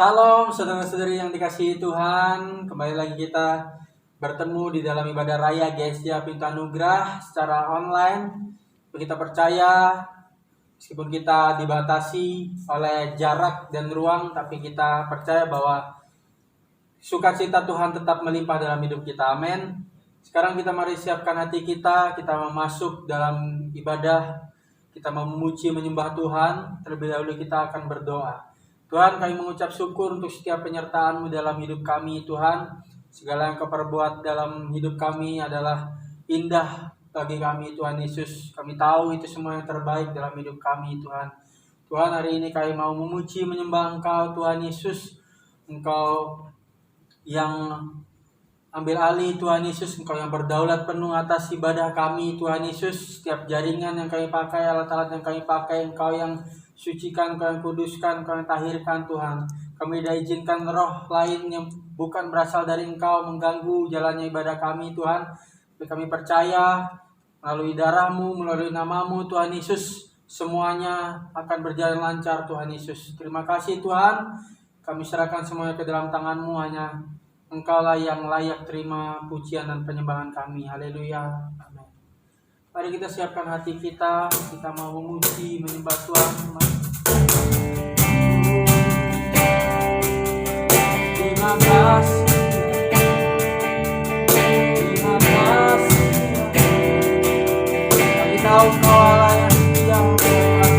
Salam saudara-saudari yang dikasihi Tuhan. Kembali lagi kita bertemu di dalam ibadah raya GSJ Pintu Anugerah secara online. Kita percaya meskipun kita dibatasi oleh jarak dan ruang, tapi kita percaya bahwa sukacita Tuhan tetap melimpah dalam hidup kita. Amin. Sekarang kita mari siapkan hati kita mau masuk dalam ibadah. Kita mau memuji menyembah Tuhan. Terlebih dahulu kita akan berdoa. Tuhan, kami mengucap syukur untuk setiap penyertaan-Mu dalam hidup kami, Tuhan. Segala yang Kau perbuat dalam hidup kami adalah indah bagi kami, Tuhan Yesus. Kami tahu itu semua yang terbaik dalam hidup kami, Tuhan. Tuhan, hari ini kami mau memuji menyembah Engkau, Tuhan Yesus. Engkau yang ambil alih, Tuhan Yesus. Engkau yang berdaulat penuh atas ibadah kami, Tuhan Yesus. Setiap jaringan yang kami pakai, alat-alat yang kami pakai, Engkau yang sucikan, Engkau yang kuduskan, Engkau yang tahirkan, Tuhan. Kami tidak izinkan roh lain yang bukan berasal dari Engkau mengganggu jalannya ibadah kami, Tuhan. Tapi kami percaya melalui darah-Mu, melalui nama-Mu, Tuhan Yesus, semuanya akan berjalan lancar, Tuhan Yesus. Terima kasih, Tuhan. Kami serahkan semuanya ke dalam tangan-Mu, hanya Engkaulah yang layak terima pujian dan penyembahan kami. Haleluya. Amin. Mari kita siapkan hati kita mau memuji, menyembah Tuhan. Terima kasih. Terima kasih. Kami tahu Kau Allah yang setia.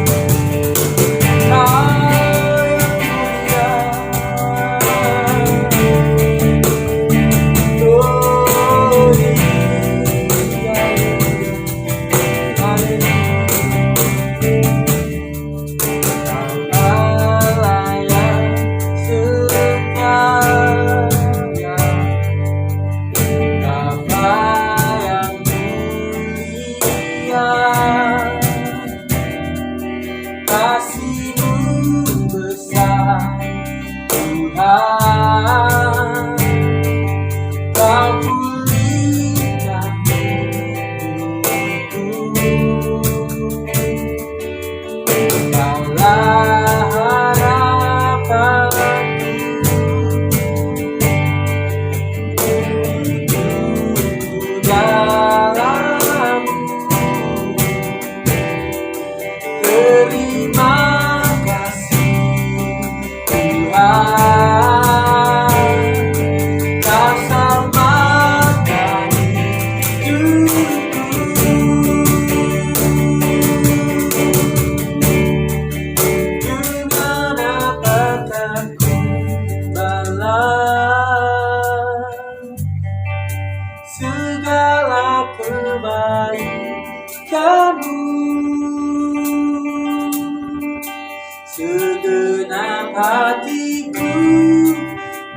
Segenap hatiku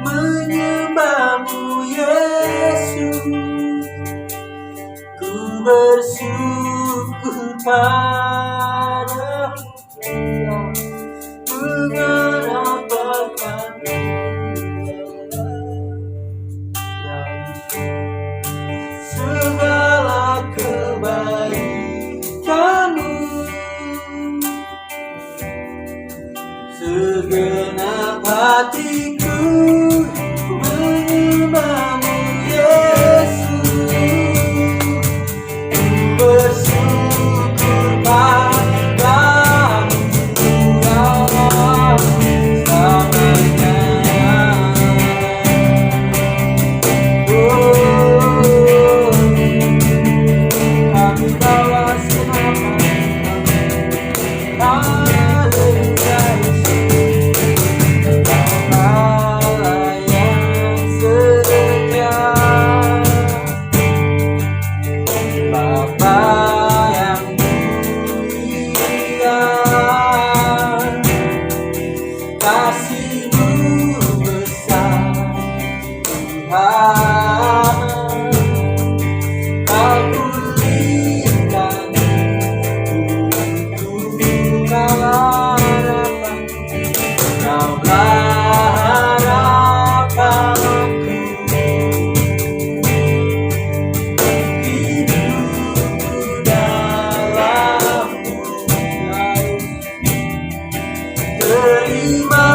menyembah-Mu, Yesus. Ku bersyukur padamu mengharapkan segala kebaikan-Mu. Segenap hatiku menyembah-Mu, Yesus. Ku bersyukur padamu selamanya. Kami bawa Terima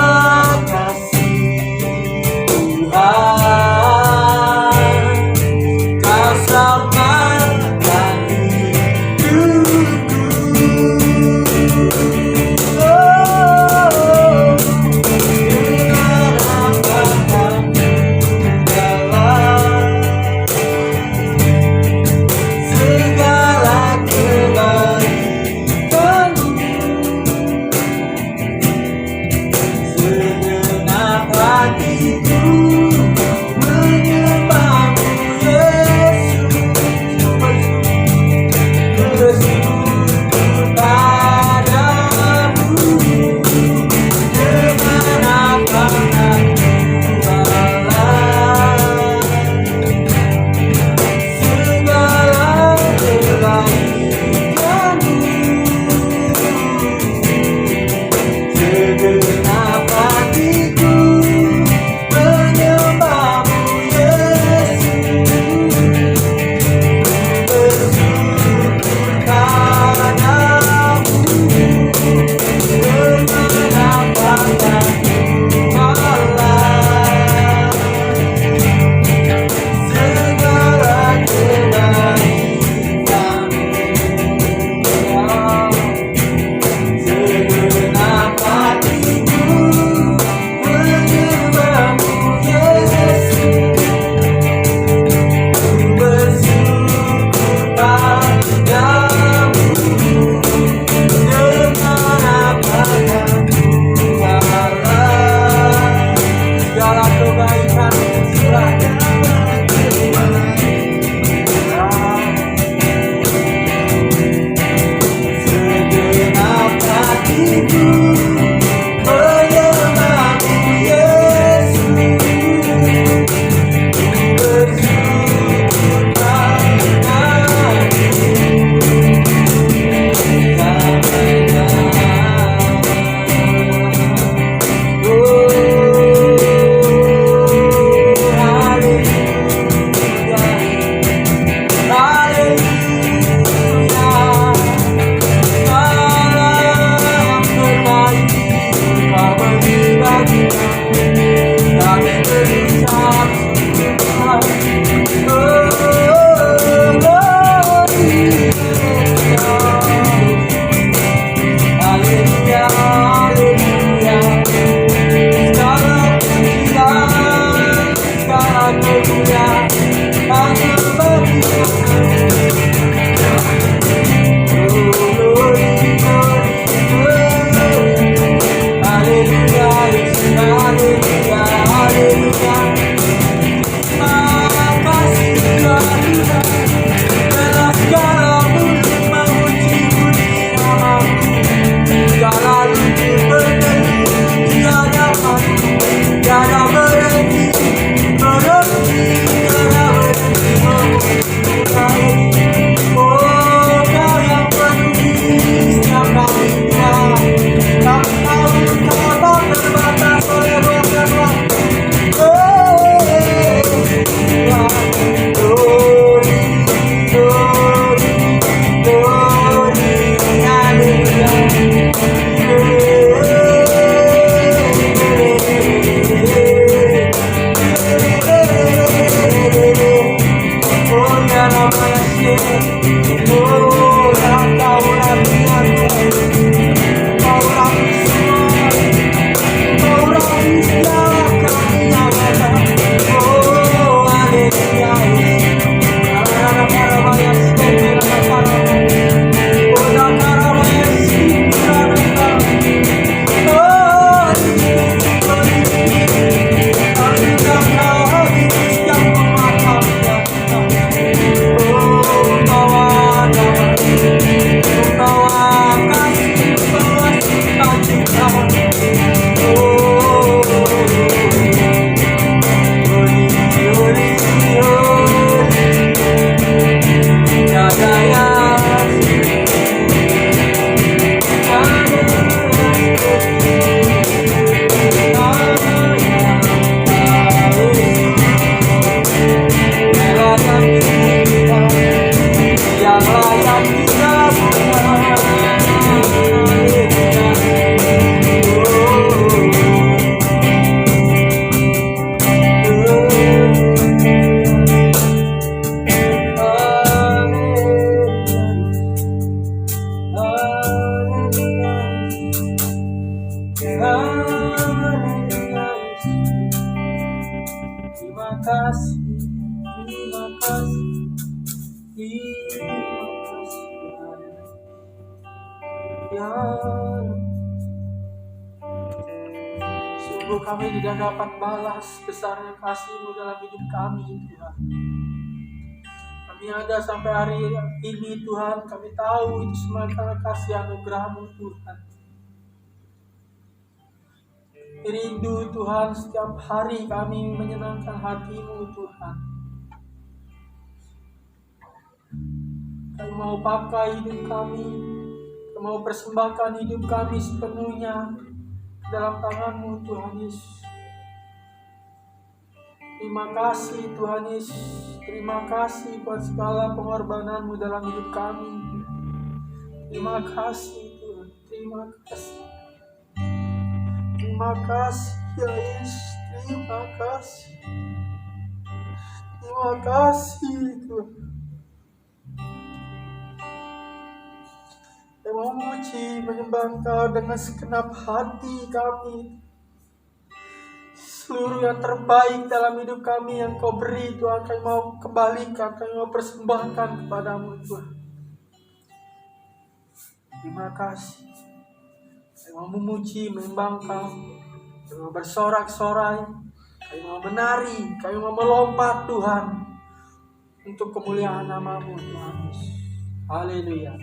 kasih kasih, terima kasih, terima kasih ya. Sungguh kami tidak dapat balas besarnya kasih-Mu dalam hidup kami, Tuhan. Kami ada sampai hari ini, Tuhan. Kami tahu itu semua karena kasih anugerah-Mu, Tuhan. Rindu, Tuhan, setiap hari kami menyenangkan hati-Mu, Tuhan. Kami mau pakai hidup kami, kami mau persembahkan hidup kami sepenuhnya dalam tangan-Mu, Tuhan Yesus. Terima kasih, Tuhan Yesus. Terima kasih buat segala pengorbanan-Mu dalam hidup kami. Terima kasih, Tuhan. Terima kasih. Terima kasih, ya Yesus. Terima kasih. Terima kasih, Tuhan. Yang memuji, menyembah Engkau dengan segenap hati kami. Seluruh yang terbaik dalam hidup kami yang Kau beri, Tuhan, kami mau kembalikan, kami mau persembahkan kepadamu, Tuhan. Terima kasih. Kami mau memuji, menyembah Engkau, kami mau bersorak-sorai, kami mau menari, kami mau melompat, Tuhan, untuk kemuliaan nama-Mu, Tuhan. Haleluya.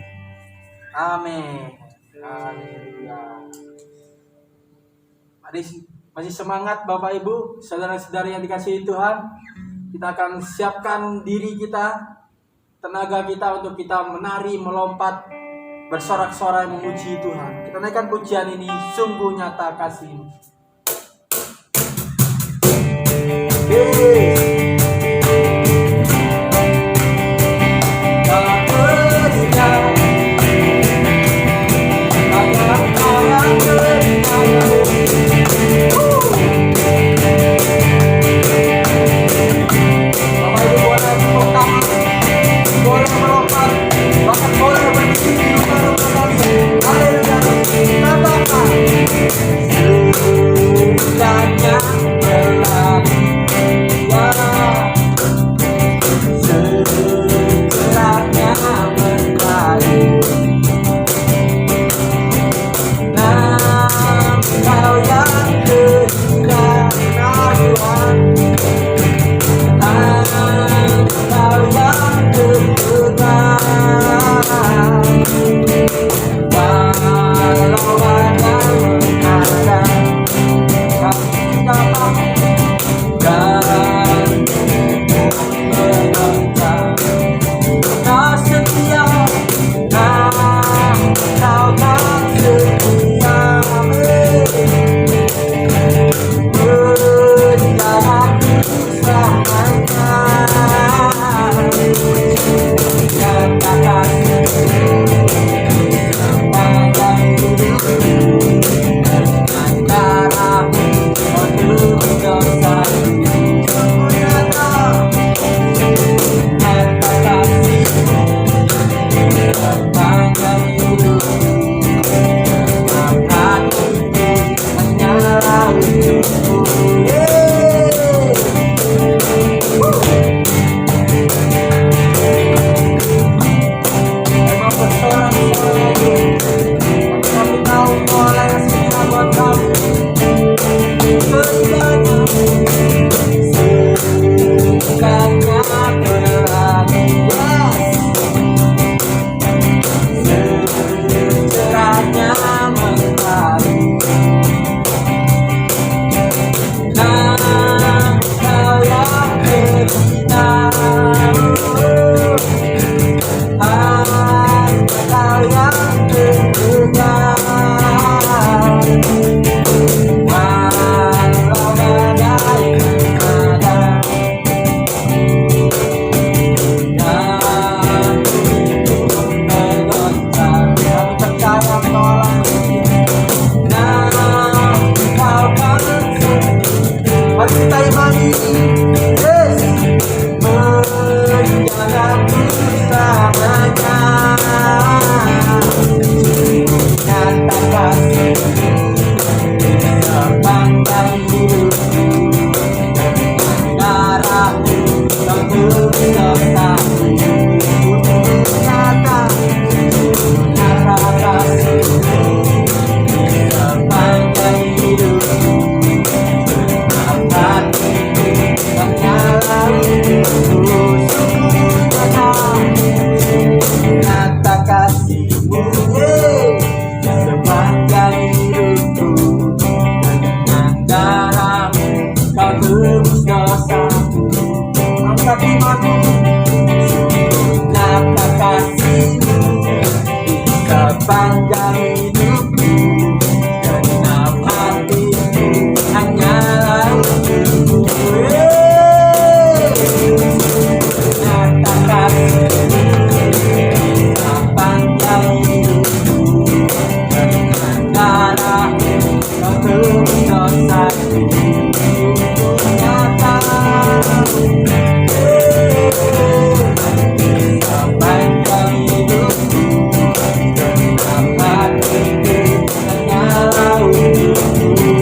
Amin. Haleluya. Masih semangat Bapak Ibu, saudara-saudari yang dikasihi Tuhan. Kita akan siapkan diri kita, tenaga kita untuk kita menari, melompat, bersorak-sorai memuji Tuhan. Kita naikkan pujian ini, sungguh nyata kasih-Mu. Hallelujah. Nyata kasih-Mu sepanjang hidupku, dengan darah-Mu Kau tebus dosaku. Angkat imanmu, nyata kasih-Mu sepanjang hidupku, genap hatiku hanyalah untukmu. Nyata kasih-Mu sepanjang hidupku, dengan darah-Mu Kau tebus dosaku. Nyata sepanjang hidupku, genap hatiku hanyalah untukmu.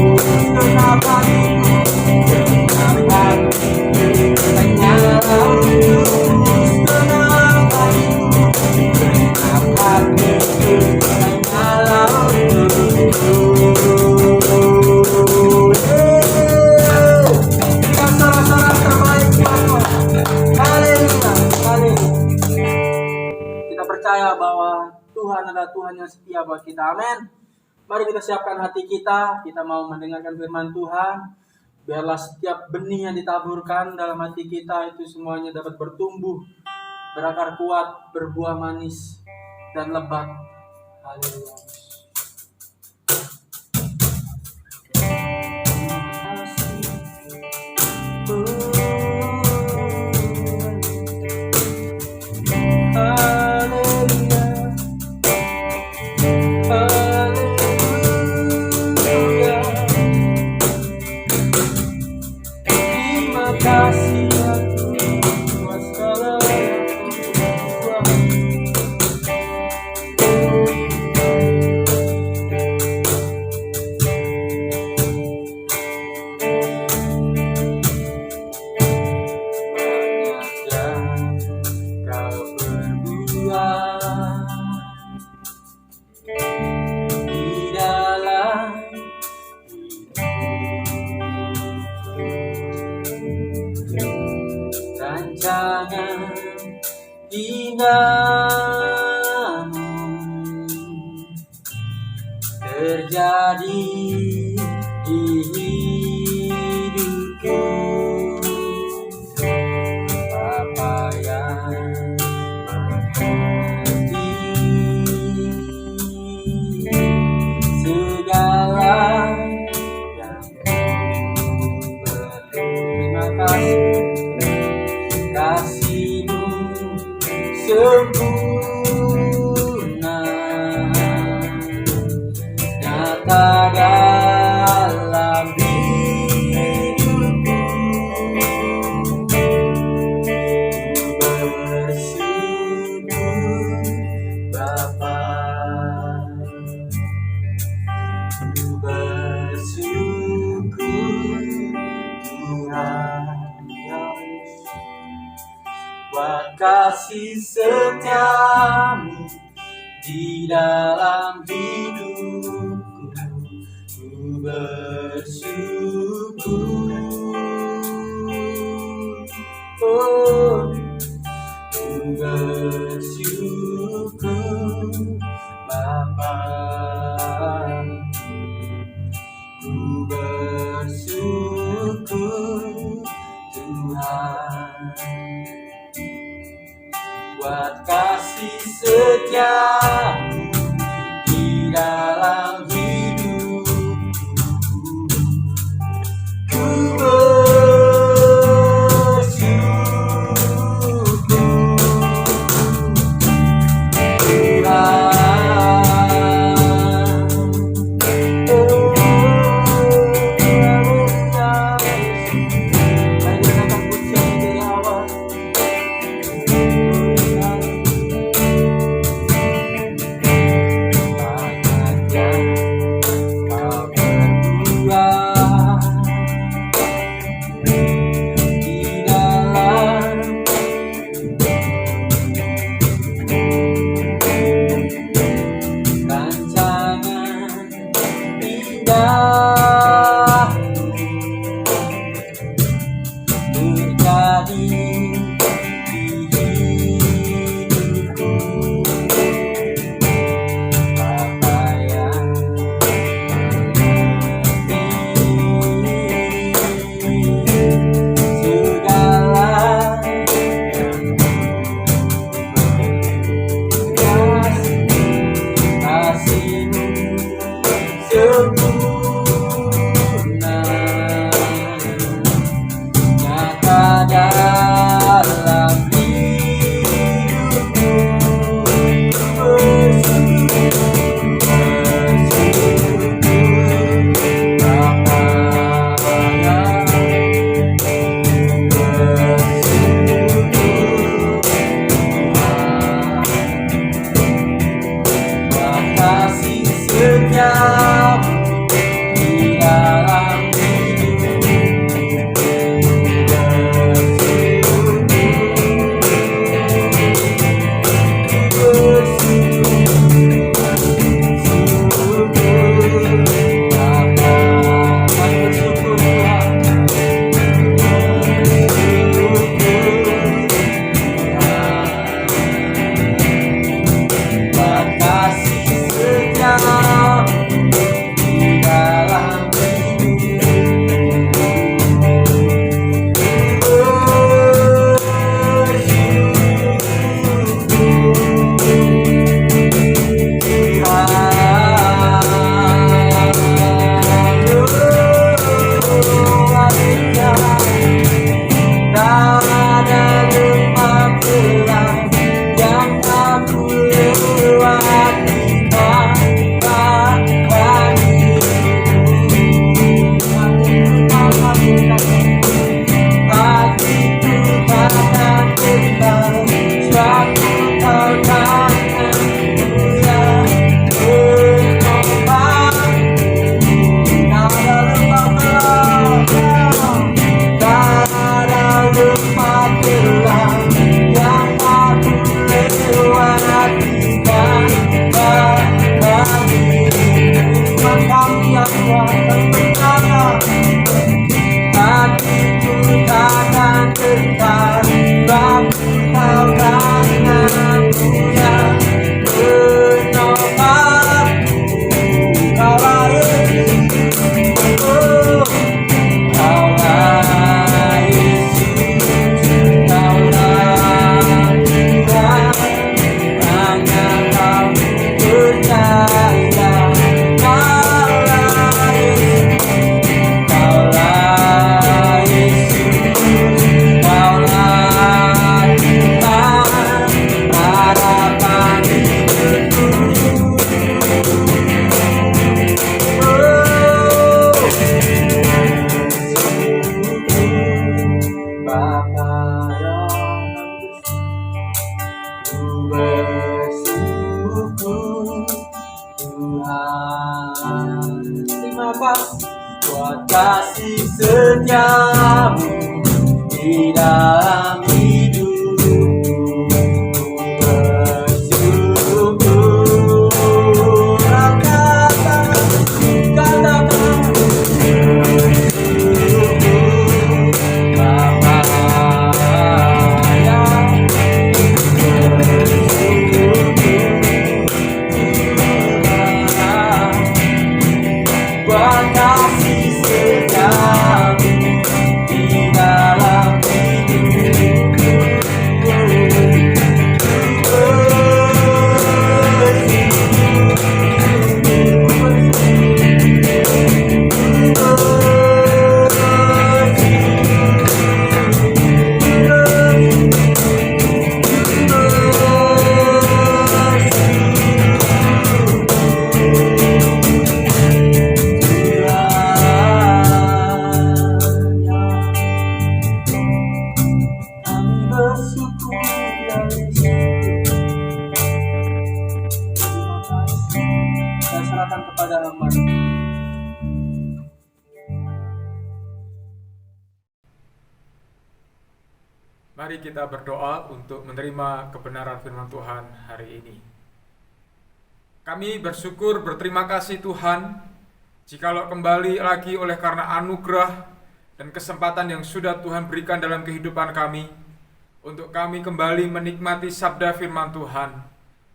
Genap hatiku, genap hatiku hanyalah untukmu. Genap hatiku, genap hatiku hanyalah untukmu. Berikan sorak-sorak terbaik Tuhan. Haleluya, haleluya. Kita percaya bahwa Tuhan adalah Tuhan yang setia buat kita. Amin. Mari kita siapkan hati kita. Kita mau mendengarkan firman Tuhan. Biarlah setiap benih yang ditaburkan dalam hati kita itu semuanya dapat bertumbuh, berakar kuat, berbuah manis dan lebat. Haleluya. Rancangan indahmu terjadi di hidupku. Apa yang mengerti segala yang ku perlu. Terima kasih. Kasih-Mu sempurna, nyata dalam hidupku. Ku bersyukur Bapa, ku bersyukur Tuhan buat kasih setiamu di dalam hidupku. Ku bersyukur, oh, ku bersyukur Bapa, ku bersyukur Tuhan buat kasih setiamu di dalam hidupku. Ku bersyukur Tuhan. Ku bersyukur Tuhan, terima kasih buat kasih setiamu di dalam hidupku. Bersyukur, katakan Bapa yang buat kasih setiamu di dalam hidupku. Saya serahkan kepada hamba. Mari kita berdoa untuk menerima kebenaran firman Tuhan hari ini. Kami bersyukur, berterima kasih Tuhan, jikalau kembali lagi oleh karena anugerah dan kesempatan yang sudah Tuhan berikan dalam kehidupan kami, untuk kami kembali menikmati sabda firman Tuhan.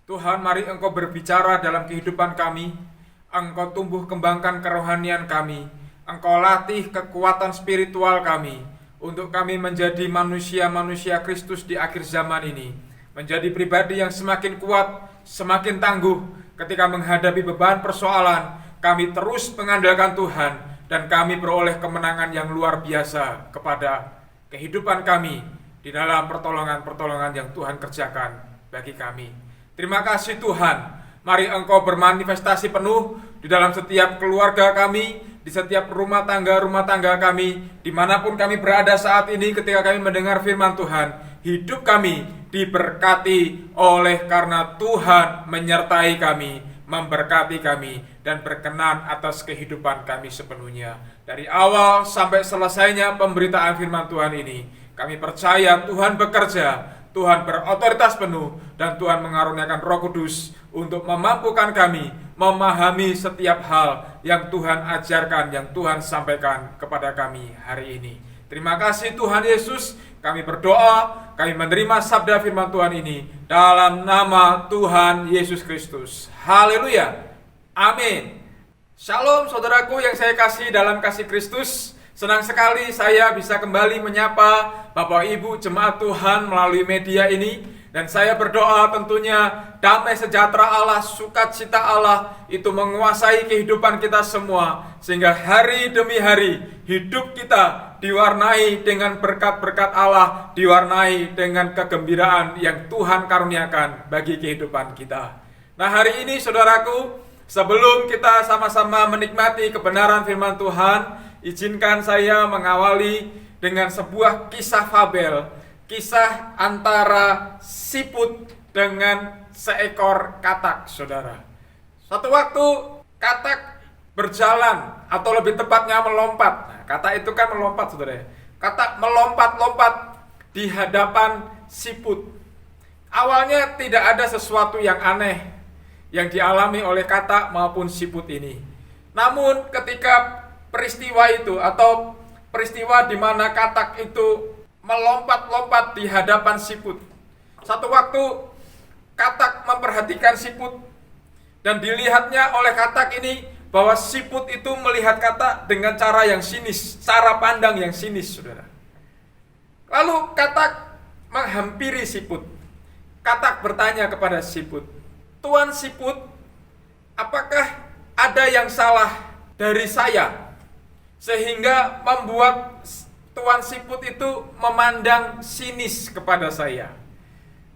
Tuhan, mari Engkau berbicara dalam kehidupan kami, Engkau tumbuh kembangkan kerohanian kami, Engkau latih kekuatan spiritual kami, untuk kami menjadi manusia-manusia Kristus di akhir zaman ini, menjadi pribadi yang semakin kuat, semakin tangguh ketika menghadapi beban persoalan. Kami terus mengandalkan Tuhan, dan kami beroleh kemenangan yang luar biasa kepada kehidupan kami di dalam pertolongan-pertolongan yang Tuhan kerjakan bagi kami. Terima kasih Tuhan, mari Engkau bermanifestasi penuh di dalam setiap keluarga kami, di setiap rumah tangga kami, dimanapun kami berada saat ini ketika kami mendengar firman Tuhan. Hidup kami diberkati oleh karena Tuhan menyertai kami, memberkati kami, dan berkenan atas kehidupan kami sepenuhnya. Dari awal sampai selesainya pemberitaan firman Tuhan ini, kami percaya Tuhan bekerja, Tuhan berotoritas penuh, dan Tuhan mengaruniakan Roh Kudus untuk memampukan kami memahami setiap hal yang Tuhan ajarkan, yang Tuhan sampaikan kepada kami hari ini. Terima kasih Tuhan Yesus, kami berdoa, kami menerima sabda firman Tuhan ini dalam nama Tuhan Yesus Kristus. Haleluya, amin. Shalom saudaraku yang saya kasih dalam kasih Kristus. Senang sekali saya bisa kembali menyapa Bapak Ibu jemaat Tuhan melalui media ini. Dan saya berdoa tentunya damai sejahtera Allah, sukacita Allah itu menguasai kehidupan kita semua, sehingga hari demi hari hidup kita diwarnai dengan berkat-berkat Allah, diwarnai dengan kegembiraan yang Tuhan karuniakan bagi kehidupan kita. Nah, hari ini saudaraku, sebelum kita sama-sama menikmati kebenaran firman Tuhan, izinkan saya mengawali dengan sebuah kisah fabel, kisah antara siput dengan seekor katak, saudara. Suatu waktu katak berjalan, atau lebih tepatnya melompat. Nah, katak itu kan melompat, saudara. Katak melompat-lompat di hadapan siput. Awalnya tidak ada sesuatu yang aneh yang dialami oleh katak maupun siput ini. Namun ketika peristiwa itu, atau peristiwa di mana katak itu melompat-lompat di hadapan siput, satu waktu katak memperhatikan siput, dan dilihatnya oleh katak ini bahwa siput itu melihat katak dengan cara yang sinis, cara pandang yang sinis, saudara. Lalu katak menghampiri siput. Katak bertanya kepada siput, "Tuan siput, apakah ada yang salah dari saya sehingga membuat Tuan siput itu memandang sinis kepada saya?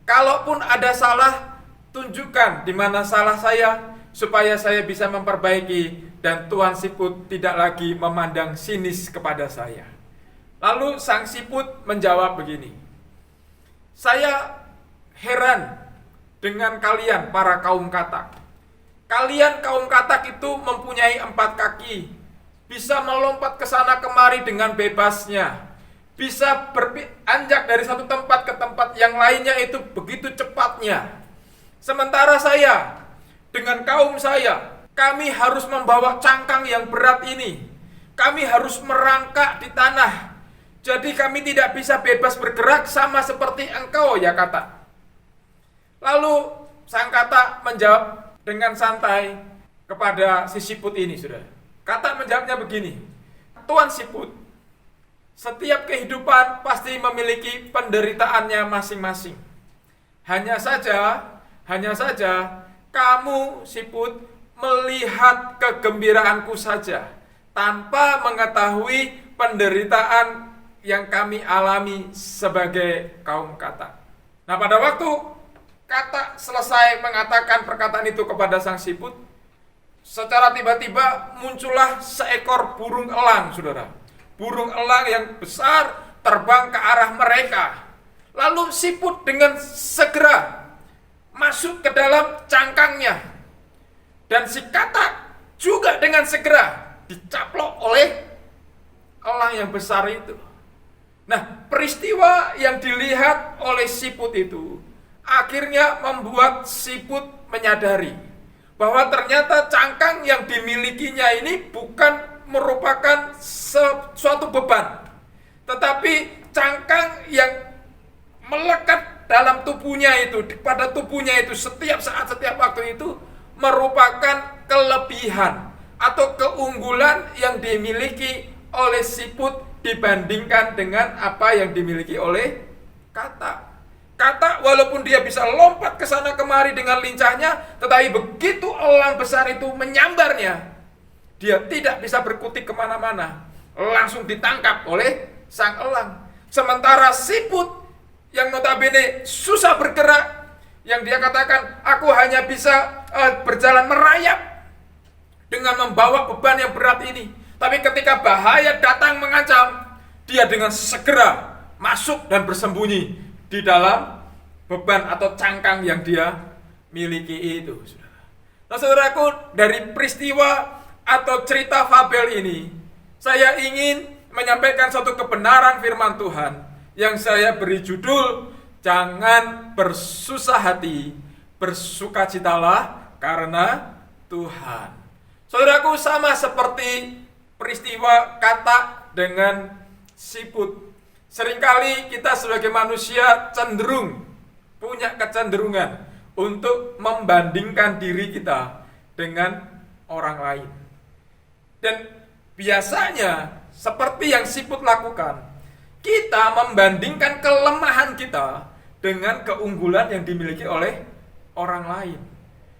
Kalaupun ada salah, tunjukkan di mana salah saya supaya saya bisa memperbaiki dan Tuan siput tidak lagi memandang sinis kepada saya." Lalu sang siput menjawab begini, "Saya heran dengan kalian para kaum katak. Kalian kaum katak itu mempunyai 4 kaki, bisa melompat ke sana kemari dengan bebasnya, bisa beranjak dari satu tempat ke tempat yang lainnya itu begitu cepatnya. Sementara saya, dengan kaum saya, kami harus membawa cangkang yang berat ini. Kami harus merangkak di tanah. Jadi kami tidak bisa bebas bergerak sama seperti engkau ya katak." Lalu sang katak menjawab dengan santai kepada si siput ini, saudara. Katak menjawabnya begini, "Tuan siput, setiap kehidupan pasti memiliki penderitaannya masing-masing. Hanya saja kamu siput melihat kegembiraanku saja tanpa mengetahui penderitaan yang kami alami sebagai kaum katak." Nah, pada waktu katak selesai mengatakan perkataan itu kepada sang siput, secara tiba-tiba muncullah seekor burung elang, saudara. Burung elang yang besar terbang ke arah mereka. Lalu siput dengan segera masuk ke dalam cangkangnya. Dan si katak juga dengan segera dicaplok oleh elang yang besar itu. Nah, peristiwa yang dilihat oleh siput itu akhirnya membuat siput menyadari bahwa ternyata cangkang yang dimilikinya ini bukan merupakan suatu beban, tetapi cangkang yang melekat dalam tubuhnya itu, pada tubuhnya itu setiap saat, setiap waktu itu merupakan kelebihan atau keunggulan yang dimiliki oleh siput dibandingkan dengan apa yang dimiliki oleh katak. Katak walaupun dia bisa lompat ke sana kemari dengan lincahnya, tetapi begitu elang besar itu menyambarnya, dia tidak bisa berkutik kemana-mana, langsung ditangkap oleh sang elang. Sementara siput yang notabene susah bergerak, yang dia katakan, "Aku hanya bisa berjalan merayap dengan membawa beban yang berat ini." Tapi ketika bahaya datang mengancam, dia dengan segera masuk dan bersembunyi di dalam beban atau cangkang yang dia miliki itu. Nah, saudaraku, dari peristiwa atau cerita fabel ini, saya ingin menyampaikan suatu kebenaran firman Tuhan yang saya beri judul, "Jangan bersusah hati, bersukacitalah karena Tuhan." Saudaraku, sama seperti peristiwa katak dengan siput. Seringkali kita sebagai manusia cenderung punya kecenderungan untuk membandingkan diri kita dengan orang lain. Dan biasanya seperti yang siput lakukan, kita membandingkan kelemahan kita dengan keunggulan yang dimiliki oleh orang lain.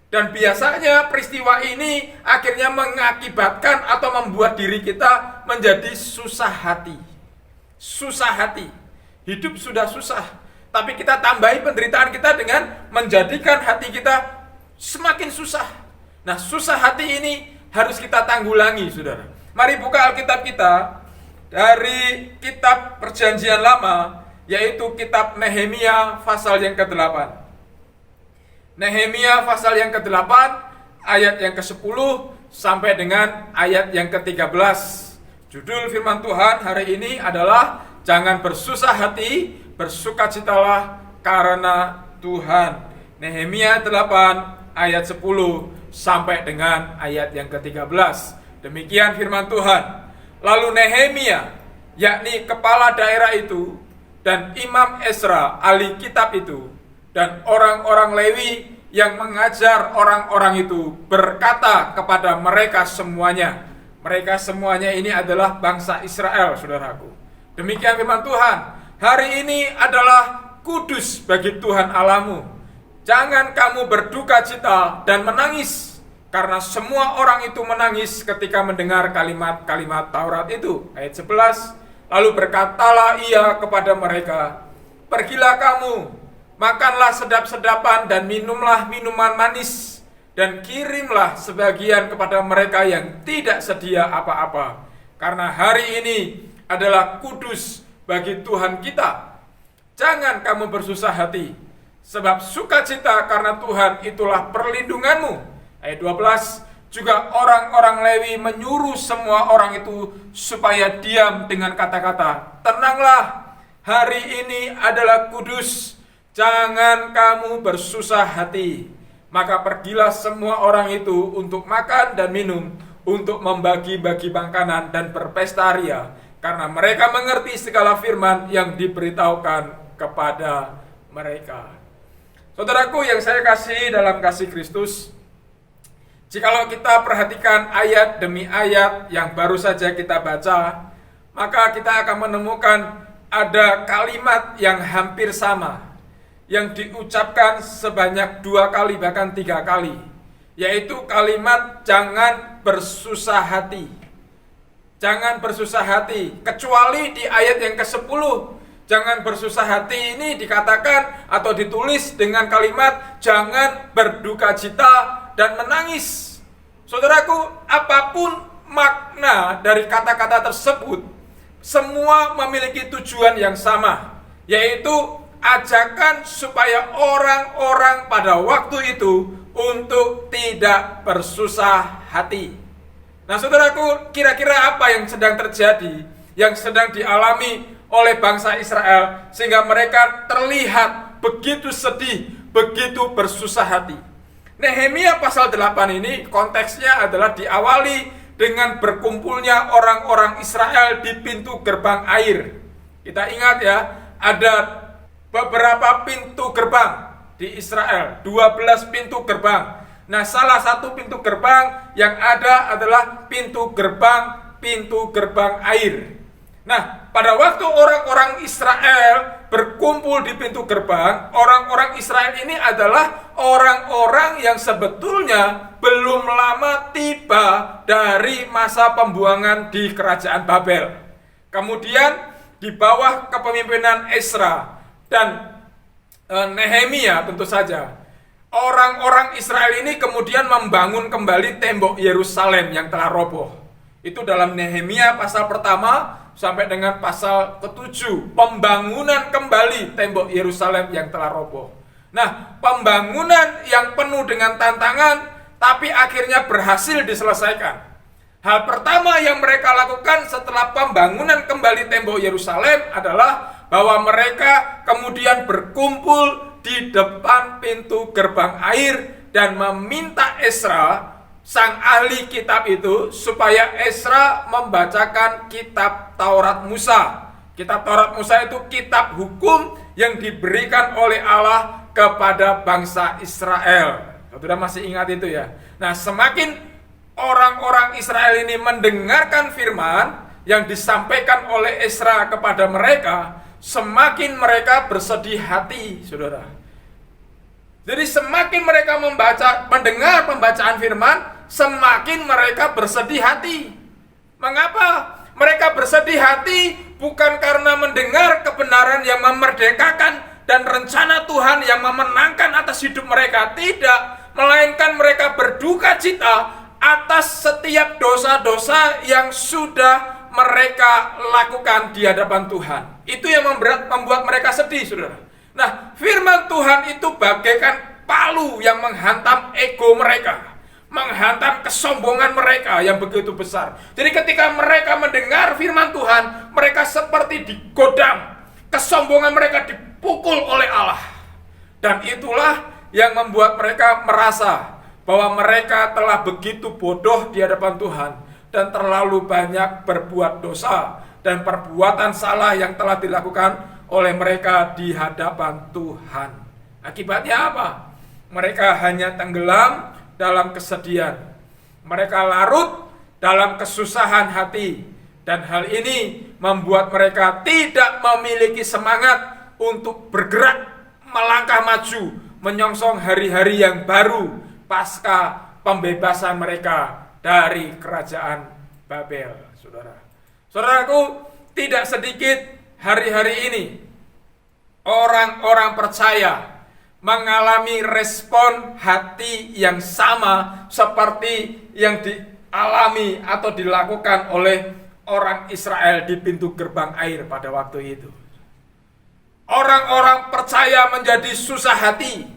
Dan biasanya peristiwa ini akhirnya mengakibatkan atau membuat diri kita menjadi susah hati. Susah hati. Hidup sudah susah, tapi kita tambahi penderitaan kita dengan menjadikan hati kita semakin susah. Nah, susah hati ini harus kita tanggulangi, saudara. Mari buka Alkitab kita dari kitab Perjanjian Lama, yaitu kitab Nehemia pasal yang ke-8. Nehemia pasal yang ke-8 ayat yang ke-10 sampai dengan ayat yang ke-13. Judul firman Tuhan hari ini adalah "Jangan bersusah hati, bersukacitalah karena Tuhan." Nehemia 8 ayat 10 sampai dengan ayat yang ke-13. Demikian firman Tuhan. Lalu Nehemia, yakni kepala daerah itu, dan Imam Ezra, ahli kitab itu, dan orang-orang Lewi yang mengajar orang-orang itu berkata kepada mereka semuanya. Mereka semuanya ini adalah bangsa Israel, saudaraku. Demikian firman Tuhan. Hari ini adalah kudus bagi Tuhan Allahmu. Jangan kamu berduka cita dan menangis, karena semua orang itu menangis ketika mendengar kalimat-kalimat Taurat itu. Ayat 11. Lalu berkatalah ia kepada mereka, "Pergilah kamu, makanlah sedap-sedapan dan minumlah minuman manis, dan kirimlah sebagian kepada mereka yang tidak sedia apa-apa. Karena hari ini adalah kudus bagi Tuhan kita. Jangan kamu bersusah hati, sebab sukacita karena Tuhan itulah perlindunganmu. Ayat 12, juga orang-orang Lewi menyuruh semua orang itu supaya diam dengan kata-kata, tenanglah, hari ini adalah kudus, jangan kamu bersusah hati. Maka pergilah semua orang itu untuk makan dan minum, untuk membagi-bagi makanan dan berpesta ria, karena mereka mengerti segala firman yang diberitahukan kepada mereka. Saudaraku yang saya kasih dalam kasih Kristus, jikalau kita perhatikan ayat demi ayat yang baru saja kita baca, maka kita akan menemukan ada kalimat yang hampir sama, yang diucapkan sebanyak 2 kali bahkan 3 kali, yaitu kalimat jangan bersusah hati. Jangan bersusah hati, kecuali di ayat yang ke-10. Jangan bersusah hati ini dikatakan atau ditulis dengan kalimat jangan berduka cita dan menangis. Saudaraku, apapun makna dari kata-kata tersebut, semua memiliki tujuan yang sama, yaitu ajakan supaya orang-orang pada waktu itu untuk tidak bersusah hati. Nah saudaraku, kira-kira apa yang sedang terjadi, yang sedang dialami oleh bangsa Israel, sehingga mereka terlihat begitu sedih, begitu bersusah hati? Nehemia pasal 8 ini konteksnya adalah diawali dengan berkumpulnya orang-orang Israel di pintu gerbang air. Kita ingat ya, ada beberapa pintu gerbang di Israel, 12 pintu gerbang. Nah, salah satu pintu gerbang yang ada adalah pintu gerbang air. Nah, pada waktu orang-orang Israel berkumpul di pintu gerbang, orang-orang Israel ini adalah orang-orang yang sebetulnya belum lama tiba dari masa pembuangan di kerajaan Babel. Kemudian di bawah kepemimpinan Ezra dan Nehemia tentu saja, orang-orang Israel ini kemudian membangun kembali tembok Yerusalem yang telah roboh. Itu dalam Nehemia pasal pertama sampai dengan pasal ke-7, pembangunan kembali tembok Yerusalem yang telah roboh. Nah, pembangunan yang penuh dengan tantangan, tapi akhirnya berhasil diselesaikan. Hal pertama yang mereka lakukan setelah pembangunan kembali tembok Yerusalem adalah bahwa mereka kemudian berkumpul di depan pintu gerbang air dan meminta Ezra, sang ahli kitab itu, supaya Ezra membacakan kitab Taurat Musa. Kitab Taurat Musa itu kitab hukum yang diberikan oleh Allah kepada bangsa Israel. Saudara masih ingat itu ya? Nah, semakin orang-orang Israel ini mendengarkan firman yang disampaikan oleh Ezra kepada mereka, semakin mereka bersedih hati, saudara. Jadi semakin mereka mendengar pembacaan firman, semakin mereka bersedih hati. Mengapa? Mereka bersedih hati bukan karena mendengar kebenaran yang memerdekakan dan rencana Tuhan yang memenangkan atas hidup mereka. Tidak, melainkan mereka berduka cita atas setiap dosa-dosa yang sudah mereka lakukan di hadapan Tuhan. Itu yang membuat mereka sedih, saudara. Nah, firman Tuhan itu bagaikan palu yang menghantam ego mereka, menghantam kesombongan mereka yang begitu besar. Jadi ketika mereka mendengar firman Tuhan, mereka seperti digodam, kesombongan mereka dipukul oleh Allah. Dan itulah yang membuat mereka merasa bahwa mereka telah begitu bodoh di hadapan Tuhan dan terlalu banyak berbuat dosa dan perbuatan salah yang telah dilakukan oleh mereka di hadapan Tuhan. Akibatnya apa? Mereka hanya tenggelam dalam kesedihan. Mereka larut dalam kesusahan hati. Dan hal ini membuat mereka tidak memiliki semangat untuk bergerak, melangkah maju, menyongsong hari-hari yang baru pasca pembebasan mereka dari kerajaan Babel, saudara. Saudaraku, tidak sedikit hari-hari ini orang-orang percaya mengalami respon hati yang sama seperti yang dialami atau dilakukan oleh orang Israel di pintu gerbang air pada waktu itu. Orang-orang percaya menjadi susah hati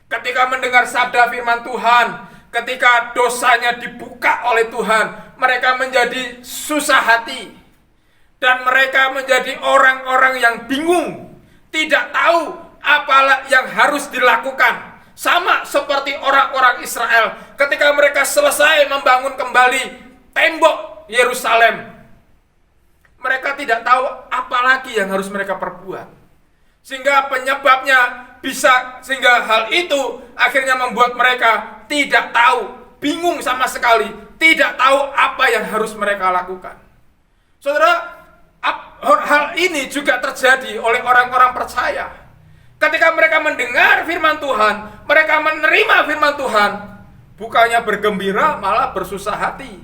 ketika mendengar sabda firman Tuhan, ketika dosanya dibuka oleh Tuhan, mereka menjadi susah hati. Dan mereka menjadi orang-orang yang bingung, tidak tahu apa yang harus dilakukan. Sama seperti orang-orang Israel ketika mereka selesai membangun kembali tembok Yerusalem. Mereka tidak tahu apa lagi yang harus mereka perbuat. Sehingga hal itu akhirnya membuat mereka tidak tahu, bingung sama sekali, tidak tahu apa yang harus mereka lakukan. Saudara, hal ini juga terjadi oleh orang-orang percaya. Ketika mereka mendengar firman Tuhan, mereka menerima firman Tuhan, bukannya bergembira malah bersusah hati.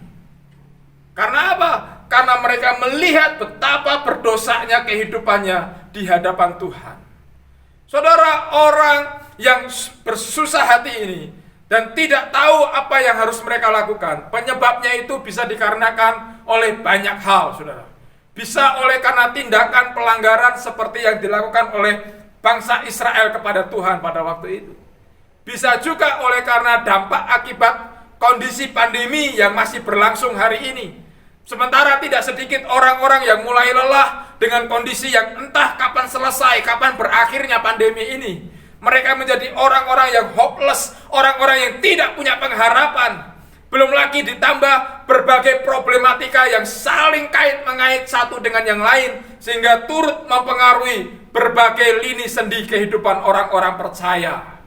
Karena apa? Karena mereka melihat betapa berdosanya kehidupannya di hadapan Tuhan. Saudara, orang yang bersusah hati ini dan tidak tahu apa yang harus mereka lakukan, penyebabnya itu bisa dikarenakan oleh banyak hal, saudara. Bisa oleh karena tindakan pelanggaran seperti yang dilakukan oleh bangsa Israel kepada Tuhan pada waktu itu. Bisa juga oleh karena dampak akibat kondisi pandemi yang masih berlangsung hari ini. Sementara tidak sedikit orang-orang yang mulai lelah dengan kondisi yang entah kapan selesai, kapan berakhirnya pandemi ini. Mereka menjadi orang-orang yang hopeless, orang-orang yang tidak punya pengharapan. Belum lagi ditambah berbagai problematika yang saling kait-mengait satu dengan yang lain, sehingga turut mempengaruhi berbagai lini sendi kehidupan orang-orang percaya.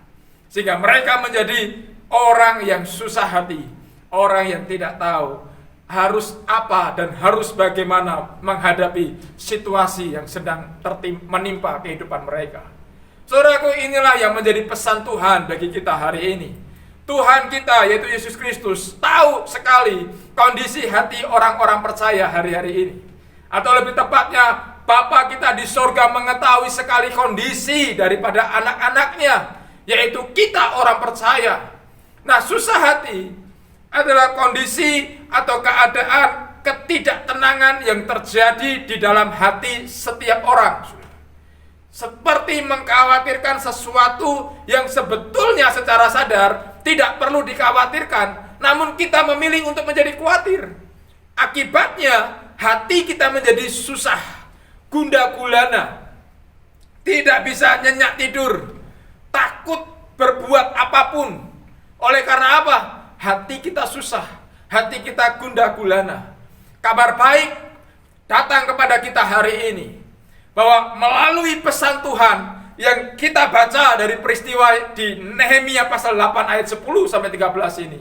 Sehingga mereka menjadi orang yang susah hati, orang yang tidak tahu harus apa dan harus bagaimana menghadapi situasi yang sedang menimpa kehidupan mereka. Saudaraku, inilah yang menjadi pesan Tuhan bagi kita hari ini. Tuhan kita, yaitu Yesus Kristus, tahu sekali kondisi hati orang-orang percaya hari-hari ini. Atau lebih tepatnya, Bapa kita di sorga mengetahui sekali kondisi daripada anak-anaknya, yaitu kita orang percaya. Nah, susah hati adalah kondisi atau keadaan ketidaktenangan yang terjadi di dalam hati setiap orang. Seperti mengkhawatirkan sesuatu yang sebetulnya secara sadar tidak perlu dikhawatirkan, namun kita memilih untuk menjadi khawatir. Akibatnya hati kita menjadi susah, gundah gulana, tidak bisa nyenyak tidur, takut berbuat apapun. Oleh karena apa? Hati kita susah, hati kita gundah gulana. Kabar baik datang kepada kita hari ini, bahwa melalui pesan Tuhan yang kita baca dari peristiwa di Nehemia pasal 8 ayat 10 sampai 13 ini,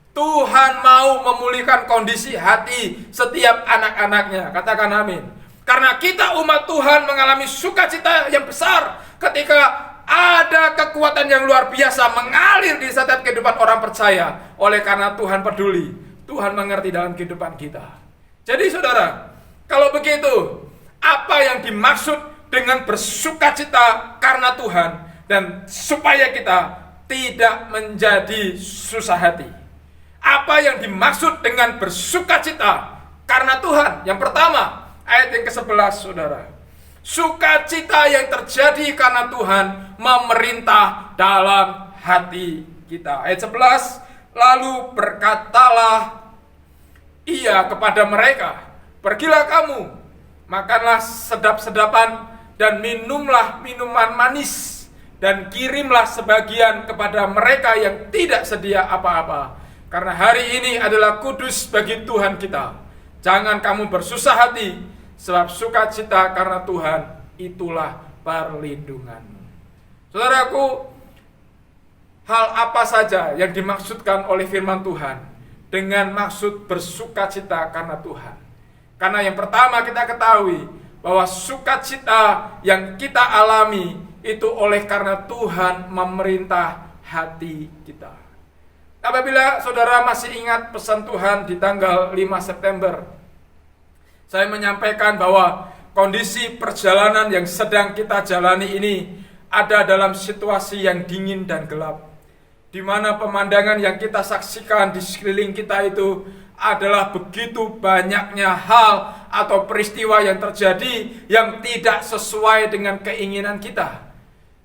Tuhan mau memulihkan kondisi hati setiap anak-anaknya. Katakan amin. Karena kita umat Tuhan mengalami sukacita yang besar ketika ada kekuatan yang luar biasa mengalir di setiap kehidupan orang percaya. Oleh karena Tuhan peduli, Tuhan mengerti dalam kehidupan kita. Jadi saudara, kalau begitu, apa yang dimaksud dengan bersukacita karena Tuhan dan supaya kita tidak menjadi susah hati? Apa yang dimaksud dengan bersukacita karena Tuhan? Yang pertama, ayat yang ke-11, saudara. Sukacita yang terjadi karena Tuhan memerintah dalam hati kita. Ayat 11, lalu berkatalah ia kepada mereka, pergilah kamu, makanlah sedap-sedapan dan minumlah minuman manis, dan kirimlah sebagian kepada mereka yang tidak sedia apa-apa. Karena hari ini adalah kudus bagi Tuhan kita. Jangan kamu bersusah hati, sebab sukacita karena Tuhan itulah perlindunganmu. Saudaraku, hal apa saja yang dimaksudkan oleh firman Tuhan dengan maksud bersukacita karena Tuhan? Karena yang pertama kita ketahui bahwa sukacita yang kita alami itu oleh karena Tuhan memerintah hati kita. Apabila saudara masih ingat pesan Tuhan di tanggal 5 September, saya menyampaikan bahwa kondisi perjalanan yang sedang kita jalani ini ada dalam situasi yang dingin dan gelap, di mana pemandangan yang kita saksikan di sekeliling kita itu adalah begitu banyaknya hal atau peristiwa yang terjadi yang tidak sesuai dengan keinginan kita.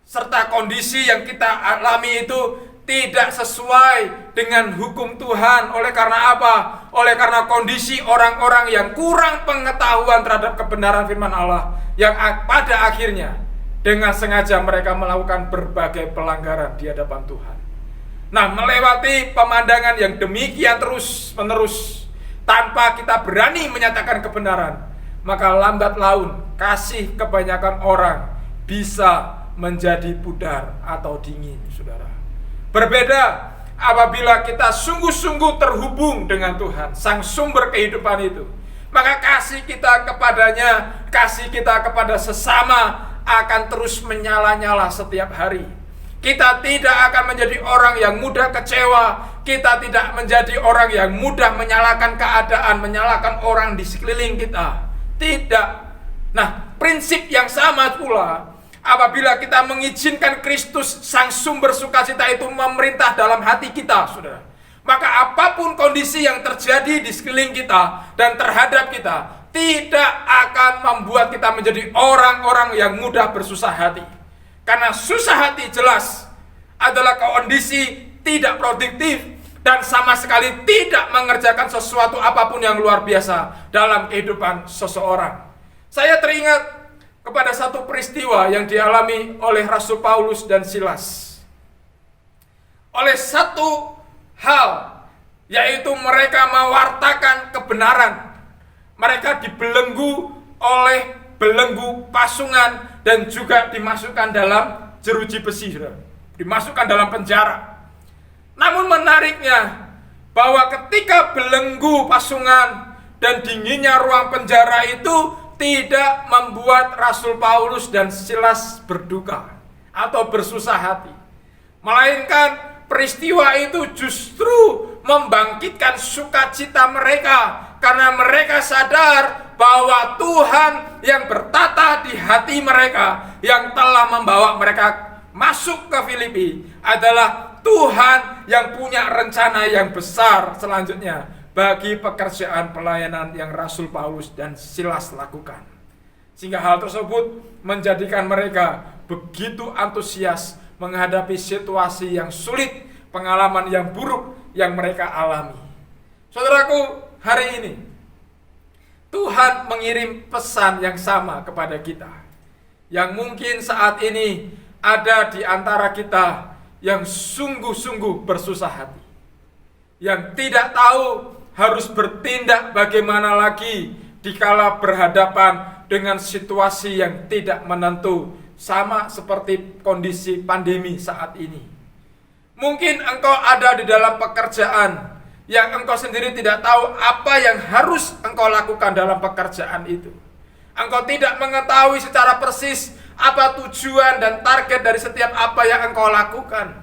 Serta kondisi yang kita alami itu tidak sesuai dengan hukum Tuhan. Oleh karena apa? Oleh karena kondisi orang-orang yang kurang pengetahuan terhadap kebenaran firman Allah, yang pada akhirnya dengan sengaja mereka melakukan berbagai pelanggaran di hadapan Tuhan. Nah, melewati pemandangan yang demikian terus menerus tanpa kita berani menyatakan kebenaran, maka lambat laun kasih kebanyakan orang bisa menjadi pudar atau dingin, saudara. Berbeda apabila kita sungguh-sungguh terhubung dengan Tuhan, sang sumber kehidupan itu, maka kasih kita kepadanya, kasih kita kepada sesama akan terus menyala-nyala setiap hari. Kita tidak akan menjadi orang yang mudah kecewa. Kita tidak menjadi orang yang mudah menyalahkan keadaan, menyalahkan orang di sekeliling kita. Tidak. Nah, prinsip yang sama pula apabila kita mengizinkan Kristus, sang sumber sukacita itu memerintah dalam hati kita, saudara. Maka apapun kondisi yang terjadi di sekeliling kita dan terhadap kita, tidak akan membuat kita menjadi orang-orang yang mudah bersusah hati. Karena susah hati jelas adalah kondisi tidak produktif dan sama sekali tidak mengerjakan sesuatu apapun yang luar biasa dalam kehidupan seseorang. Saya teringat kepada satu peristiwa yang dialami oleh Rasul Paulus dan Silas. Oleh satu hal, yaitu mereka mewartakan kebenaran. Mereka dibelenggu oleh belenggu pasungan dan juga dimasukkan dalam jeruji besi, dimasukkan dalam penjara. Namun menariknya bahwa ketika belenggu pasungan dan dinginnya ruang penjara itu tidak membuat Rasul Paulus dan Silas berduka atau bersusah hati, melainkan peristiwa itu justru membangkitkan sukacita mereka karena mereka sadar bahwa Tuhan yang bertata di hati mereka, yang telah membawa mereka masuk ke Filipi, adalah Tuhan yang punya rencana yang besar selanjutnya bagi pekerjaan pelayanan yang Rasul Paulus dan Silas lakukan. Sehingga hal tersebut menjadikan mereka begitu antusias menghadapi situasi yang sulit, pengalaman yang buruk yang mereka alami. Saudaraku, hari ini Tuhan mengirim pesan yang sama kepada kita, yang mungkin saat ini ada di antara kita yang sungguh-sungguh bersusah hati, yang tidak tahu harus bertindak bagaimana lagi dikala berhadapan dengan situasi yang tidak menentu, sama seperti kondisi pandemi saat ini. Mungkin engkau ada di dalam pekerjaan yang engkau sendiri tidak tahu apa yang harus engkau lakukan dalam pekerjaan itu. Engkau tidak mengetahui secara persis apa tujuan dan target dari setiap apa yang engkau lakukan.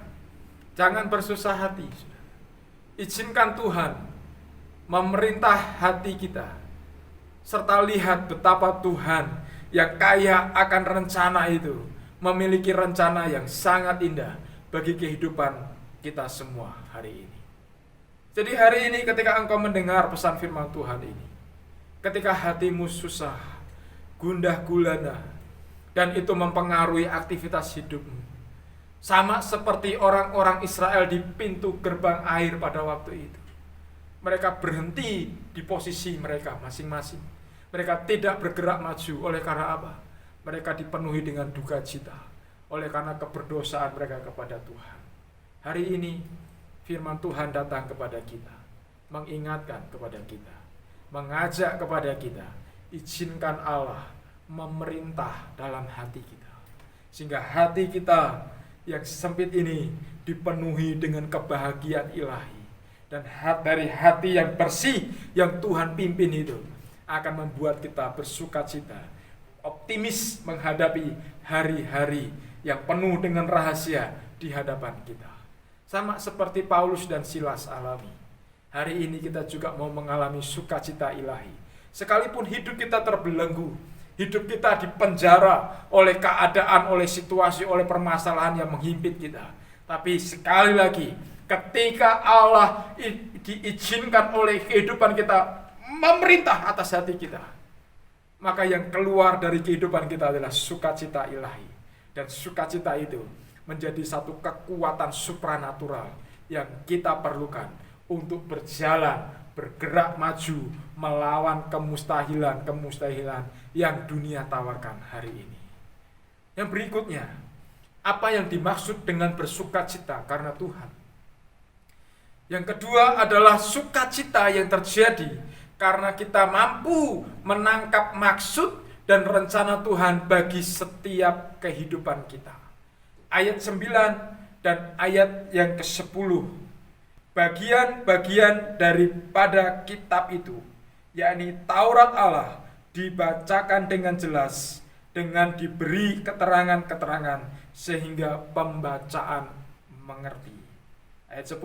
Jangan bersusah hati. Izinkan Tuhan memerintah hati kita, serta lihat betapa Tuhan yang kaya akan rencana itu memiliki rencana yang sangat indah bagi kehidupan kita semua hari ini. Jadi hari ini ketika engkau mendengar pesan firman Tuhan ini, ketika hatimu susah, gundah gulana, dan itu mempengaruhi aktivitas hidupmu, sama seperti orang-orang Israel di pintu gerbang air pada waktu itu. Mereka berhenti di posisi mereka masing-masing. Mereka tidak bergerak maju. Oleh karena apa? Mereka dipenuhi dengan duka cita oleh karena keberdosaan mereka kepada Tuhan. Hari ini firman Tuhan datang kepada kita, mengingatkan kepada kita, mengajak kepada kita, izinkan Allah memerintah dalam hati kita, sehingga hati kita yang sempit ini dipenuhi dengan kebahagiaan ilahi, dan dari hati yang bersih yang Tuhan pimpin itu akan membuat kita bersukacita, optimis menghadapi hari-hari yang penuh dengan rahasia di hadapan kita. Sama seperti Paulus dan Silas alami. Hari ini kita juga mau mengalami sukacita ilahi. Sekalipun hidup kita terbelenggu, hidup kita dipenjara oleh keadaan, oleh situasi, oleh permasalahan yang menghimpit kita. Tapi sekali lagi, ketika Allah diizinkan oleh kehidupan kita memerintah atas hati kita, maka yang keluar dari kehidupan kita adalah sukacita ilahi. Dan sukacita itu menjadi satu kekuatan supranatural yang kita perlukan untuk berjalan, bergerak maju, melawan kemustahilan yang dunia tawarkan hari ini. Yang berikutnya, apa yang dimaksud dengan bersukacita karena Tuhan? Yang kedua adalah sukacita yang terjadi karena kita mampu menangkap maksud dan rencana Tuhan bagi setiap kehidupan kita. Ayat 9 dan ayat yang ke-10. Bagian-bagian daripada kitab itu, yakni Taurat Allah, dibacakan dengan jelas, dengan diberi keterangan-keterangan sehingga pembacaan mengerti. Ayat 10,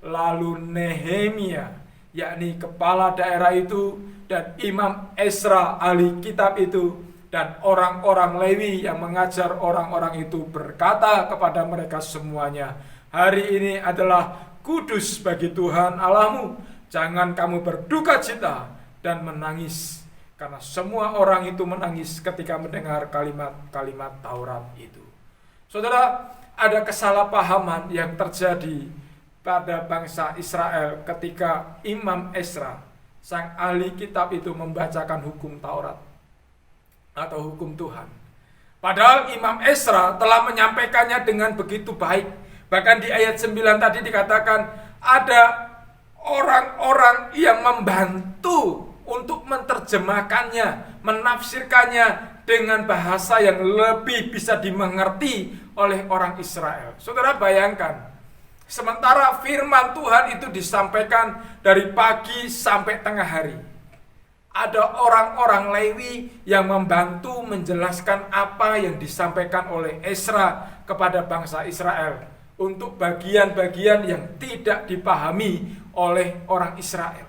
lalu Nehemia, yakni kepala daerah itu, dan Imam Ezra ahli kitab itu, dan orang-orang Lewi yang mengajar orang-orang itu berkata kepada mereka semuanya, hari ini adalah kudus bagi Tuhan Allahmu, jangan kamu berduka cita dan menangis. Karena semua orang itu menangis ketika mendengar kalimat-kalimat Taurat itu. Saudara, ada kesalahpahaman yang terjadi pada bangsa Israel ketika Imam Ezra, sang ahli kitab itu, membacakan hukum Taurat atau hukum Tuhan. Padahal Imam Ezra telah menyampaikannya dengan begitu baik. Bahkan di ayat 9 tadi dikatakan ada orang-orang yang membantu untuk menerjemahkannya, menafsirkannya dengan bahasa yang lebih bisa dimengerti oleh orang Israel. Saudara bayangkan, sementara firman Tuhan itu disampaikan dari pagi sampai tengah hari, ada orang-orang Lewi yang membantu menjelaskan apa yang disampaikan oleh Ezra kepada bangsa Israel untuk bagian-bagian yang tidak dipahami oleh orang Israel.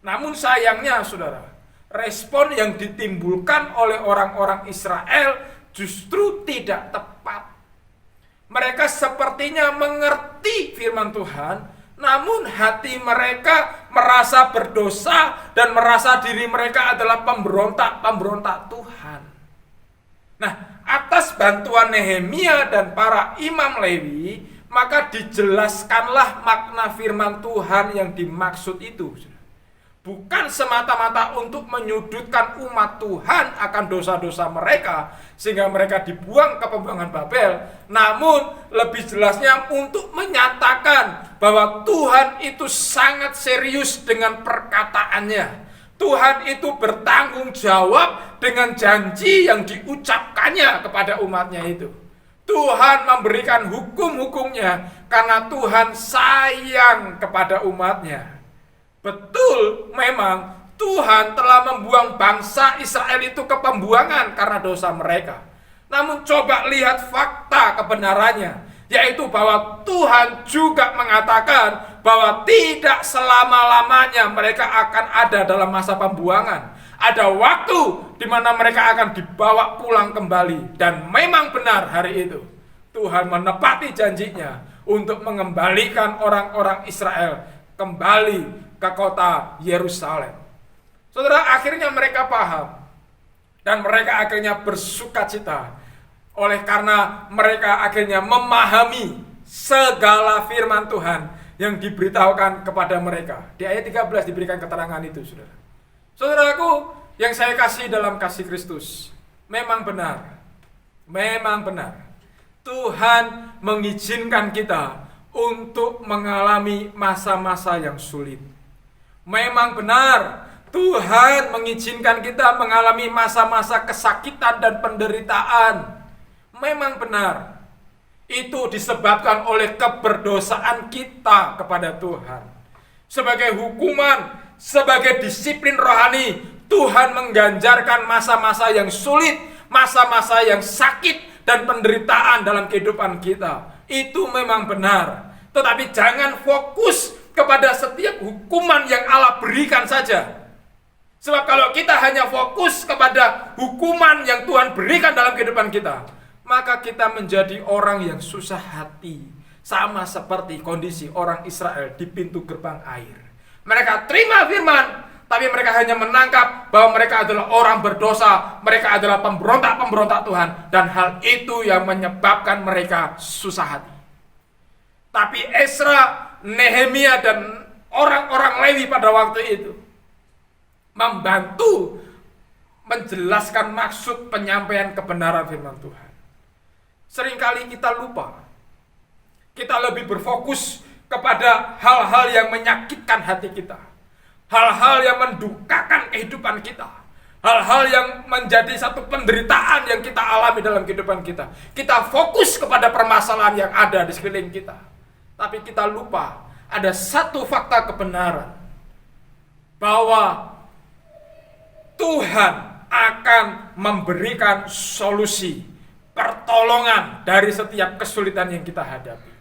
Namun sayangnya saudara, respon yang ditimbulkan oleh orang-orang Israel justru tidak tepat. Mereka sepertinya mengerti firman Tuhan, namun hati mereka merasa berdosa dan merasa diri mereka adalah pemberontak Tuhan. Nah, atas bantuan Nehemia dan para imam Lewi, maka dijelaskanlah makna firman Tuhan yang dimaksud itu. Bukan semata-mata untuk menyudutkan umat Tuhan akan dosa-dosa mereka sehingga mereka dibuang ke pembuangan Babel, namun lebih jelasnya untuk menyatakan bahwa Tuhan itu sangat serius dengan perkataannya. Tuhan itu bertanggung jawab dengan janji yang diucapkannya kepada umatnya itu. Tuhan memberikan hukum-hukumnya karena Tuhan sayang kepada umatnya. Betul, memang Tuhan telah membuang bangsa Israel itu ke pembuangan karena dosa mereka. Namun coba lihat fakta kebenarannya, yaitu bahwa Tuhan juga mengatakan bahwa tidak selama-lamanya mereka akan ada dalam masa pembuangan. Ada waktu di mana mereka akan dibawa pulang kembali. Dan memang benar hari itu Tuhan menepati janjinya untuk mengembalikan orang-orang Israel kembali ke kota Yerusalem. Saudara, akhirnya mereka paham dan mereka akhirnya bersukacita oleh karena mereka akhirnya memahami segala firman Tuhan yang diberitahukan kepada mereka. Di ayat 13 diberikan keterangan itu, saudara. Saudaraku yang saya kasih dalam kasih Kristus, memang benar Tuhan mengizinkan kita untuk mengalami masa-masa yang sulit. Memang benar Tuhan mengizinkan kita mengalami masa-masa kesakitan dan penderitaan. Memang benar itu disebabkan oleh keberdosaan kita kepada Tuhan. Sebagai hukuman, sebagai disiplin rohani, Tuhan mengganjarkan masa-masa yang sulit, masa-masa yang sakit dan penderitaan dalam kehidupan kita. Itu memang benar. Tetapi jangan fokus kepada setiap hukuman yang Allah berikan saja. Sebab kalau kita hanya fokus kepada hukuman yang Tuhan berikan dalam kehidupan kita, maka kita menjadi orang yang susah hati, sama seperti kondisi orang Israel di pintu gerbang air. Mereka terima firman, tapi mereka hanya menangkap bahwa mereka adalah orang berdosa, mereka adalah pemberontak-pemberontak Tuhan, dan hal itu yang menyebabkan mereka susah hati. Tapi Ezra, Nehemia, dan orang-orang Lewi pada waktu itu membantu menjelaskan maksud penyampaian kebenaran firman Tuhan. Seringkali kita lupa. Kita lebih berfokus kepada hal-hal yang menyakitkan hati kita. Hal-hal yang mendukakan kehidupan kita. Hal-hal yang menjadi satu penderitaan yang kita alami dalam kehidupan kita. Kita fokus kepada permasalahan yang ada di sekeliling kita. Tapi kita lupa ada satu fakta kebenaran. Bahwa Tuhan akan memberikan solusi, pertolongan dari setiap kesulitan yang kita hadapi.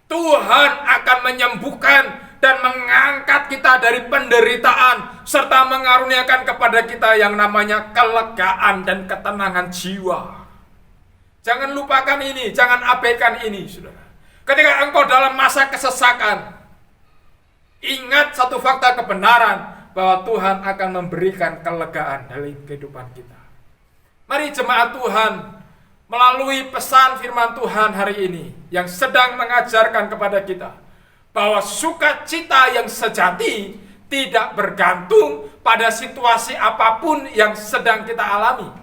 Tuhan akan menyembuhkan dan mengangkat kita dari penderitaan, serta mengaruniakan kepada kita yang namanya kelegaan dan ketenangan jiwa. Jangan lupakan ini, jangan abaikan ini, saudara. Ketika engkau dalam masa kesesakan, ingat satu fakta kebenaran, bahwa Tuhan akan memberikan kelegaan dalam kehidupan kita. Mari jemaat Tuhan, melalui pesan firman Tuhan hari ini yang sedang mengajarkan kepada kita bahwa sukacita yang sejati tidak bergantung pada situasi apapun yang sedang kita alami.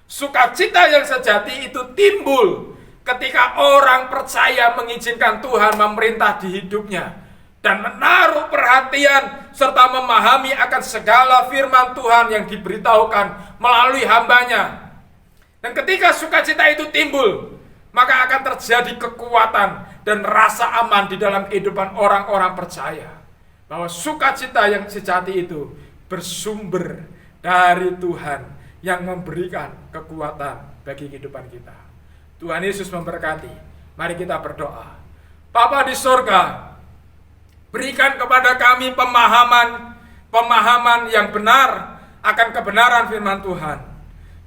Sukacita yang sejati itu timbul ketika orang percaya mengizinkan Tuhan memerintah di hidupnya dan menaruh perhatian serta memahami akan segala firman Tuhan yang diberitahukan melalui hambanya. Dan ketika sukacita itu timbul, maka akan terjadi kekuatan dan rasa aman di dalam kehidupan orang-orang percaya. Bahwa sukacita yang sejati itu bersumber dari Tuhan yang memberikan kekuatan bagi kehidupan kita. Tuhan Yesus memberkati. Mari kita berdoa. Bapa di surga, berikan kepada kami pemahaman yang benar akan kebenaran firman Tuhan.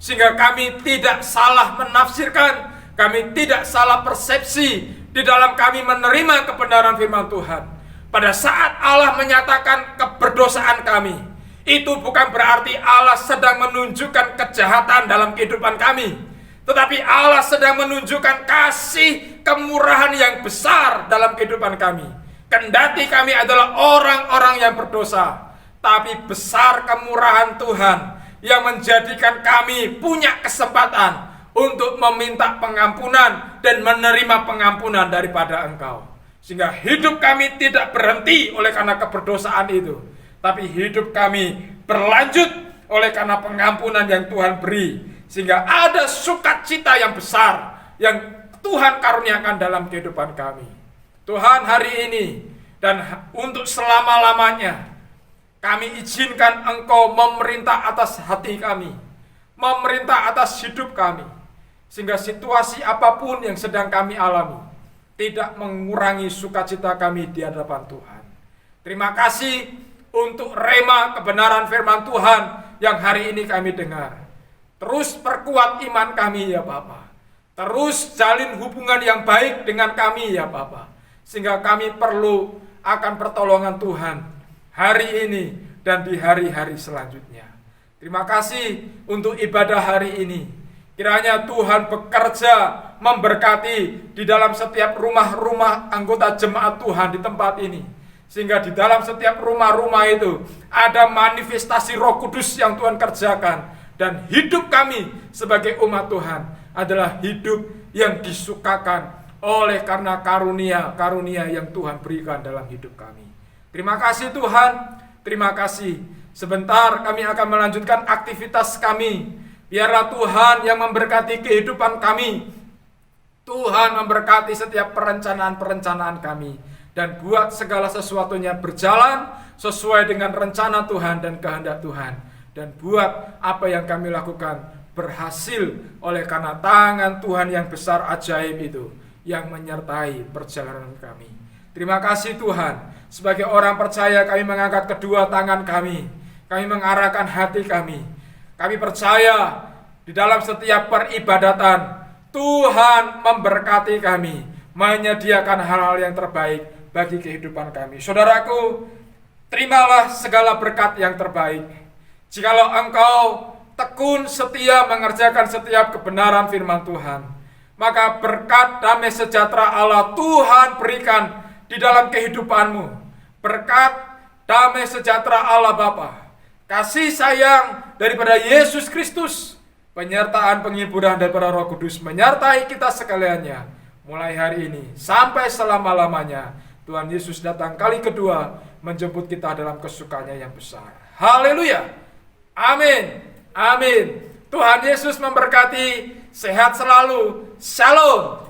Sehingga kami tidak salah menafsirkan, kami tidak salah persepsi di dalam kami menerima kebenaran firman Tuhan. Pada saat Allah menyatakan keberdosaan kami, itu bukan berarti Allah sedang menunjukkan kejahatan dalam kehidupan kami, tetapi Allah sedang menunjukkan kasih kemurahan yang besar dalam kehidupan kami. Kendati kami adalah orang-orang yang berdosa, tapi besar kemurahan Tuhan yang menjadikan kami punya kesempatan untuk meminta pengampunan dan menerima pengampunan daripada Engkau. Sehingga hidup kami tidak berhenti oleh karena keberdosaan itu, tapi hidup kami berlanjut oleh karena pengampunan yang Tuhan beri. Sehingga ada sukacita yang besar yang Tuhan karuniakan dalam kehidupan kami. Tuhan, hari ini dan untuk selama-lamanya, kami izinkan Engkau memerintah atas hati kami, memerintah atas hidup kami, sehingga situasi apapun yang sedang kami alami tidak mengurangi sukacita kami di hadapan Tuhan. Terima kasih untuk rema kebenaran firman Tuhan yang hari ini kami dengar. Terus perkuat iman kami ya Bapa. Terus jalin hubungan yang baik dengan kami ya Bapa. Sehingga kami perlu akan pertolongan Tuhan hari ini dan di hari-hari selanjutnya. Terima kasih untuk ibadah hari ini. Kiranya Tuhan bekerja memberkati di dalam setiap rumah-rumah anggota jemaat Tuhan di tempat ini. Sehingga di dalam setiap rumah-rumah itu ada manifestasi Roh Kudus yang Tuhan kerjakan. Dan hidup kami sebagai umat Tuhan adalah hidup yang disukakan oleh karena karunia yang Tuhan berikan dalam hidup kami. Terima kasih Tuhan, terima kasih. Sebentar kami akan melanjutkan aktivitas kami. Biarlah Tuhan yang memberkati kehidupan kami. Tuhan memberkati setiap perencanaan-perencanaan kami. Dan buat segala sesuatunya berjalan sesuai dengan rencana Tuhan dan kehendak Tuhan. Dan buat apa yang kami lakukan berhasil oleh karena tangan Tuhan yang besar ajaib itu yang menyertai perjalanan kami. Terima kasih Tuhan. Sebagai orang percaya kami mengangkat kedua tangan kami. Kami mengarahkan hati kami. Kami percaya di dalam setiap peribadatan Tuhan memberkati kami, menyediakan hal-hal yang terbaik bagi kehidupan kami. Saudaraku, terimalah segala berkat yang terbaik. Jikalau engkau tekun setia mengerjakan setiap kebenaran firman Tuhan, maka berkat damai sejahtera Allah Tuhan berikan di dalam kehidupanmu. Berkat damai sejahtera Allah Bapa, kasih sayang daripada Yesus Kristus, penyertaan penghiburan daripada Roh Kudus menyertai kita sekaliannya mulai hari ini sampai selama-lamanya. Tuhan Yesus datang kali kedua menjemput kita dalam kesukaannya yang besar. Haleluya. Amin. Amin. Tuhan Yesus memberkati. Sehat selalu. Shalom.